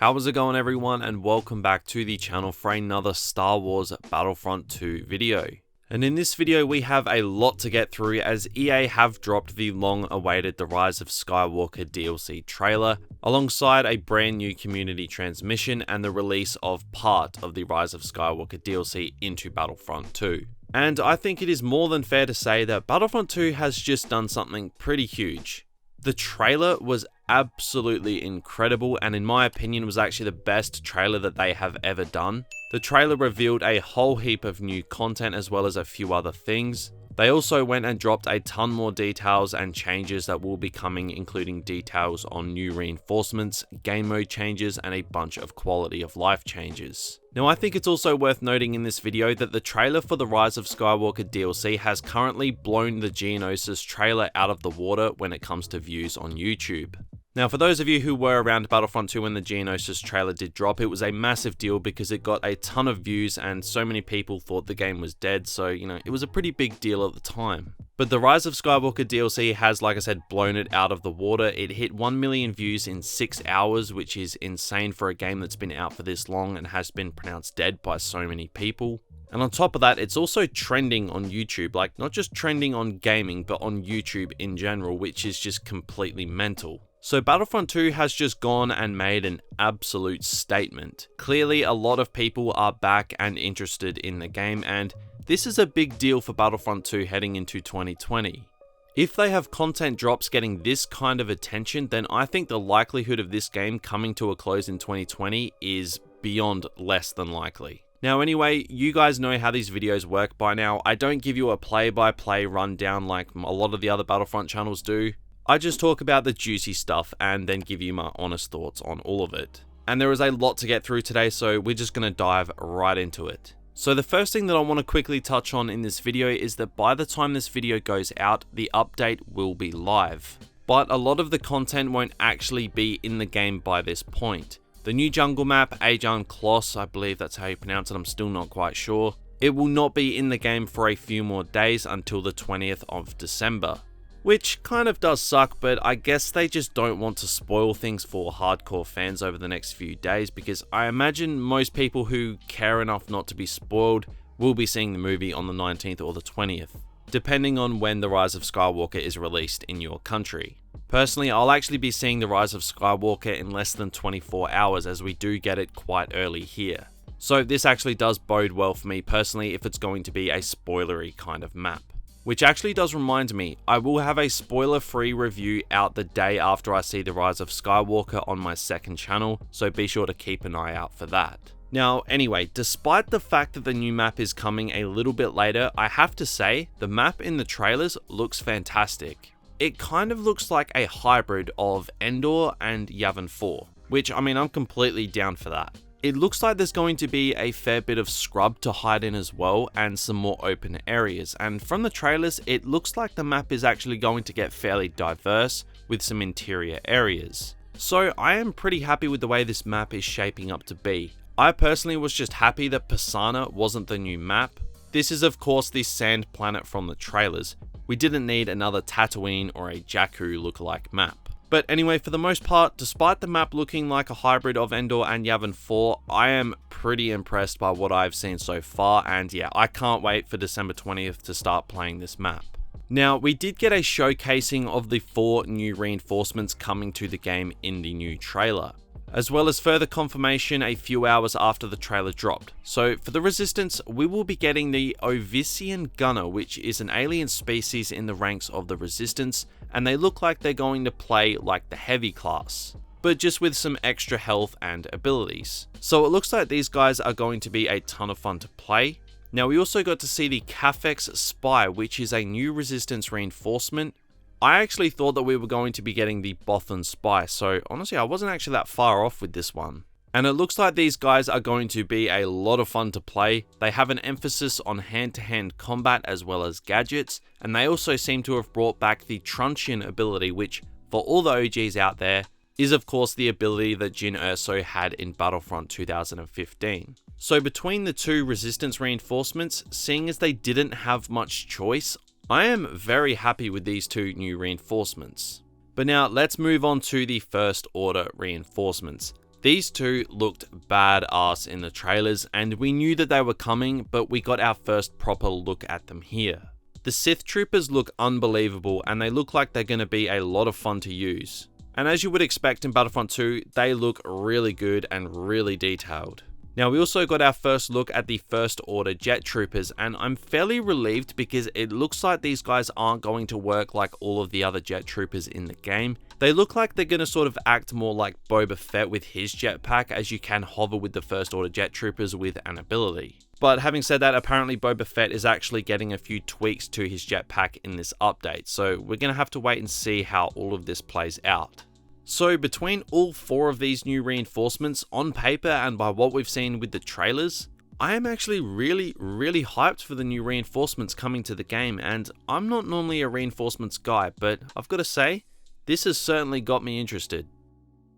How is it going, everyone, and welcome back to the channel for another Star Wars Battlefront 2 video. And in this video we have a lot to get through as EA have dropped the long awaited The Rise of Skywalker DLC trailer, alongside a brand new community transmission and the release of part of the Rise of Skywalker DLC into Battlefront 2. And I think it is more than fair to say that Battlefront 2 has just done something pretty huge. The trailer was absolutely incredible, and in my opinion was actually the best trailer that they have ever done. The trailer revealed a whole heap of new content as well as a few other things. They also went and dropped a ton more details and changes that will be coming, including details on new reinforcements, game mode changes, and a bunch of quality of life changes. Now, I think it's also worth noting in this video that the trailer for the Rise of Skywalker DLC has currently blown the Geonosis trailer out of the water when it comes to views on YouTube. Now, for those of you who were around Battlefront 2 when the Geonosis trailer did drop, it was a massive deal because it got a ton of views and so many people thought the game was dead, so, it was a pretty big deal at the time. But the Rise of Skywalker DLC has, like I said, blown it out of the water. It hit 1 million views in 6 hours, which is insane for a game that's been out for this long and has been pronounced dead by so many people. And on top of that, it's also trending on YouTube, like not just trending on gaming, but on YouTube in general, which is just completely mental. So Battlefront 2 has just gone and made an absolute statement. Clearly, a lot of people are back and interested in the game, and this is a big deal for Battlefront 2 heading into 2020. If they have content drops getting this kind of attention, then I think the likelihood of this game coming to a close in 2020 is beyond less than likely. Now anyway, you guys know how these videos work by now. I don't give you a play-by-play rundown like a lot of the other Battlefront channels do. I just talk about the juicy stuff and then give you my honest thoughts on all of it. And there is a lot to get through today, so we're just going to dive right into it. So the first thing that I want to quickly touch on in this video is that by the time this video goes out, the update will be live. But a lot of the content won't actually be in the game by this point. The new jungle map, Ajan Kloss, I believe that's how you pronounce it, I'm still not quite sure. It will not be in the game for a few more days until the 20th of December. Which kind of does suck, but I guess they just don't want to spoil things for hardcore fans over the next few days, because I imagine most people who care enough not to be spoiled will be seeing the movie on the 19th or the 20th, depending on when The Rise of Skywalker is released in your country. Personally, I'll actually be seeing The Rise of Skywalker in less than 24 hours, as we do get it quite early here. So this actually does bode well for me personally if it's going to be a spoilery kind of map. Which actually does remind me, I will have a spoiler-free review out the day after I see The Rise of Skywalker on my second channel, so be sure to keep an eye out for that. Now, anyway, despite the fact that the new map is coming a little bit later, I have to say, the map in the trailers looks fantastic. It kind of looks like a hybrid of Endor and Yavin 4, which, I'm completely down for that. It looks like there's going to be a fair bit of scrub to hide in as well, and some more open areas, and from the trailers it looks like the map is actually going to get fairly diverse with some interior areas. So I am pretty happy with the way this map is shaping up to be. I personally was just happy that Pisana wasn't the new map. This is of course the sand planet from the trailers. We didn't need another Tatooine or a Jakku lookalike map. But anyway, for the most part, despite the map looking like a hybrid of Endor and Yavin 4, I am pretty impressed by what I've seen so far, and yeah, I can't wait for December 20th to start playing this map. Now, we did get a showcasing of the 4 new reinforcements coming to the game in the new trailer, as well as further confirmation a few hours after the trailer dropped. So for the Resistance, we will be getting the Ovisian Gunner, which is an alien species in the ranks of the Resistance, and they look like they're going to play like the Heavy class, but just with some extra health and abilities. So it looks like these guys are going to be a ton of fun to play. Now we also got to see the Cafex Spy, which is a new Resistance reinforcement. I actually thought that we were going to be getting the Bothan Spy, so honestly I wasn't actually that far off with this one. And it looks like these guys are going to be a lot of fun to play. They have an emphasis on hand-to-hand combat as well as gadgets, and they also seem to have brought back the Truncheon ability, which, for all the OGs out there, is of course the ability that Jyn Erso had in Battlefront 2015. So between the 2 Resistance reinforcements, seeing as they didn't have much choice, I am very happy with these 2 new reinforcements. But now let's move on to the First Order reinforcements. These two looked badass in the trailers, and we knew that they were coming, but we got our first proper look at them here. The Sith Troopers look unbelievable, and they look like they're going to be a lot of fun to use. And as you would expect in Battlefront 2, they look really good and really detailed. Now, we also got our first look at the First Order Jet Troopers, and I'm fairly relieved because it looks like these guys aren't going to work like all of the other Jet Troopers in the game. They look like they're going to sort of act more like Boba Fett with his jetpack, as you can hover with the First Order Jet Troopers with an ability. But having said that, apparently Boba Fett is actually getting a few tweaks to his jetpack in this update, so we're going to have to wait and see how all of this plays out. So between all 4 of these new reinforcements, on paper and by what we've seen with the trailers, I am actually really hyped for the new reinforcements coming to the game, and I'm not normally a reinforcements guy, but I've got to say, this has certainly got me interested.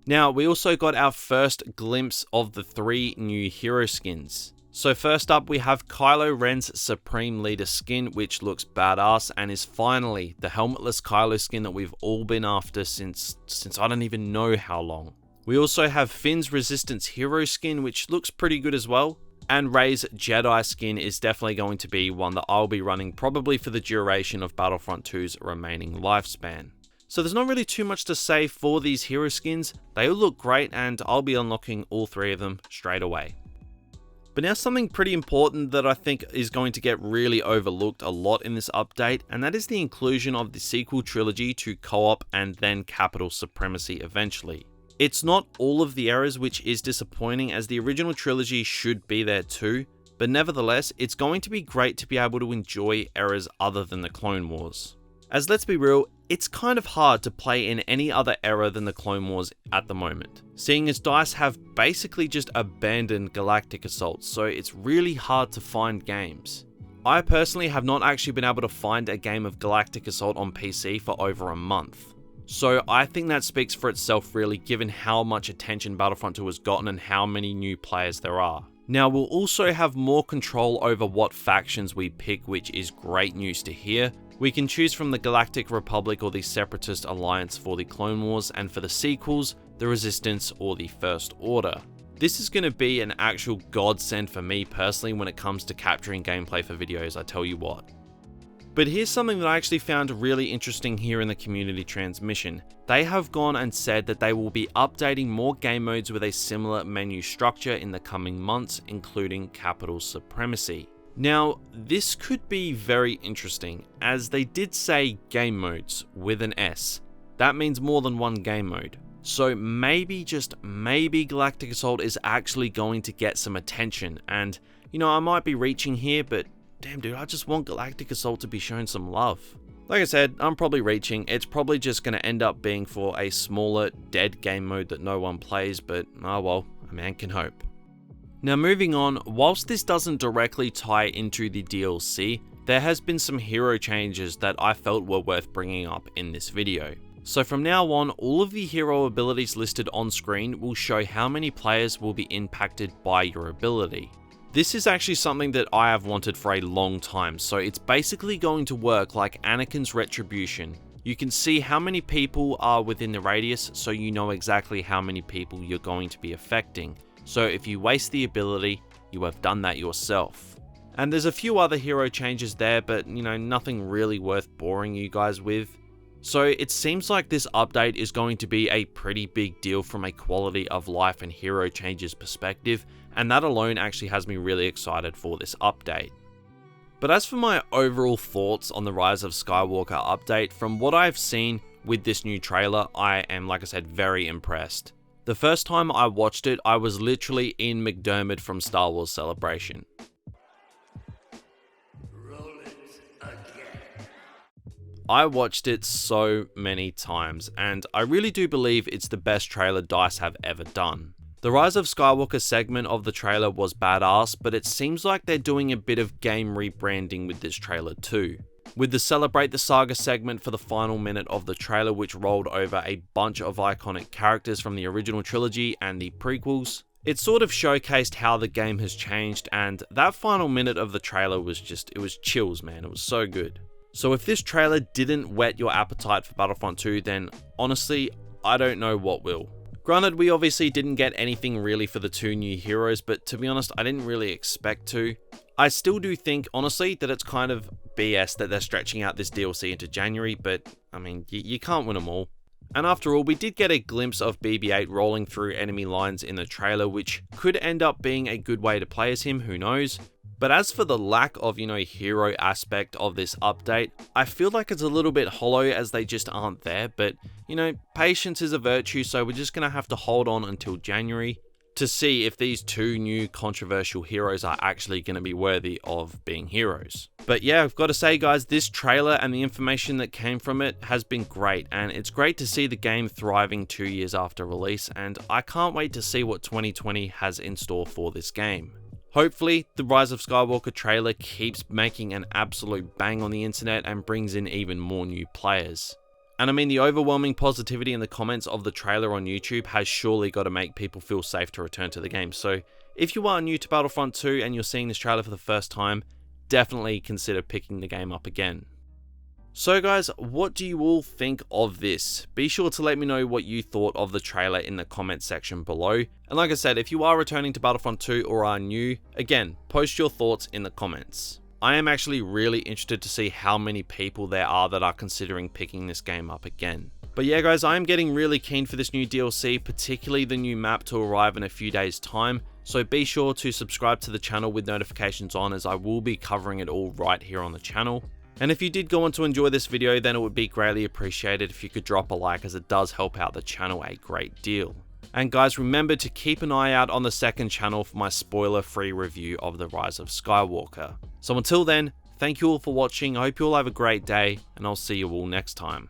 Now, we also got our first glimpse of the 3 new hero skins. So first up, we have Kylo Ren's Supreme Leader skin, which looks badass and is finally the helmetless Kylo skin that we've all been after since I don't even know how long. We also have Finn's Resistance Hero skin, which looks pretty good as well. And Rey's Jedi skin is definitely going to be one that I'll be running probably for the duration of Battlefront 2's remaining lifespan. So there's not really too much to say for these hero skins. They all look great, and I'll be unlocking all 3 of them straight away. But now something pretty important that I think is going to get really overlooked a lot in this update, and that is the inclusion of the sequel trilogy to co-op and then capital supremacy eventually. It's not all of the errors, which is disappointing, as the original trilogy should be there too, but nevertheless, it's going to be great to be able to enjoy errors other than the Clone Wars. As let's be real, it's kind of hard to play in any other era than the Clone Wars at the moment, seeing as DICE have basically just abandoned Galactic Assault, so it's really hard to find games. I personally have not actually been able to find a game of Galactic Assault on PC for over a month. So I think that speaks for itself really, given how much attention Battlefront 2 has gotten and how many new players there are. Now, we'll also have more control over what factions we pick, which is great news to hear. We can choose from the Galactic Republic or the Separatist Alliance for the Clone Wars, and for the sequels, the Resistance or the First Order. This is going to be an actual godsend for me personally when it comes to capturing gameplay for videos, I tell you what. But here's something that I actually found really interesting here in the community transmission. They have gone and said that they will be updating more game modes with a similar menu structure in the coming months, including Capital Supremacy. Now, this could be very interesting, as they did say game modes with an S. That means more than one game mode. So maybe, just maybe, Galactic Assault is actually going to get some attention, and you know, I might be reaching here, but damn dude, I just want Galactic Assault to be shown some love. Like I said, I'm probably reaching. It's probably just going to end up being for a smaller, dead game mode that no one plays, but oh well, a man can hope. Now moving on, whilst this doesn't directly tie into the DLC, there has been some hero changes that I felt were worth bringing up in this video. So from now on, all of the hero abilities listed on screen will show how many players will be impacted by your ability. This is actually something that I have wanted for a long time, so it's basically going to work like Anakin's Retribution. You can see how many people are within the radius, so you know exactly how many people you're going to be affecting. So if you waste the ability, you have done that yourself. And there's a few other hero changes there, but you know, nothing really worth boring you guys with. So it seems like this update is going to be a pretty big deal from a quality of life and hero changes perspective, and that alone actually has me really excited for this update. But as for my overall thoughts on the Rise of Skywalker update, from what I've seen with this new trailer, I am, like I said, very impressed. The first time I watched it, I was literally in McDermott from Star Wars Celebration. I watched it so many times, and I really do believe it's the best trailer DICE have ever done. The Rise of Skywalker segment of the trailer was badass, but it seems like they're doing a bit of game rebranding with this trailer too. With the Celebrate the Saga segment for the final minute of the trailer, which rolled over a bunch of iconic characters from the original trilogy and the prequels, it sort of showcased how the game has changed, and that final minute of the trailer was just, it was chills, man. It was so good. So if this trailer didn't whet your appetite for Battlefront 2, then honestly, I don't know what will. Granted, we obviously didn't get anything really for the 2 new heroes, but to be honest, I didn't really expect to. I still do think, honestly, that it's kind of BS that they're stretching out this DLC into January, but I mean, you can't win them all. And after all, we did get a glimpse of BB-8 rolling through enemy lines in the trailer, which could end up being a good way to play as him, who knows. But as for the lack of, hero aspect of this update, I feel like it's a little bit hollow as they just aren't there, but, patience is a virtue, so we're just going to have to hold on until January to see if these 2 new controversial heroes are actually going to be worthy of being heroes. But yeah, I've got to say guys, this trailer and the information that came from it has been great, and it's great to see the game thriving 2 years after release, and I can't wait to see what 2020 has in store for this game. Hopefully, the Rise of Skywalker trailer keeps making an absolute bang on the internet and brings in even more new players. And I mean, the overwhelming positivity in the comments of the trailer on YouTube has surely got to make people feel safe to return to the game. So if you are new to Battlefront 2 and you're seeing this trailer for the first time, definitely consider picking the game up again. So guys, what do you all think of this? Be sure to let me know what you thought of the trailer in the comments section below. And like I said, if you are returning to Battlefront 2 or are new, again, post your thoughts in the comments. I am actually really interested to see how many people there are that are considering picking this game up again. But yeah guys, I am getting really keen for this new DLC, particularly the new map to arrive in a few days time. So be sure to subscribe to the channel with notifications on, as I will be covering it all right here on the channel. And if you did go on to enjoy this video, then it would be greatly appreciated if you could drop a like, as it does help out the channel a great deal. And guys, remember to keep an eye out on the second channel for my spoiler-free review of the Rise of Skywalker. So until then, thank you all for watching, I hope you all have a great day, and I'll see you all next time.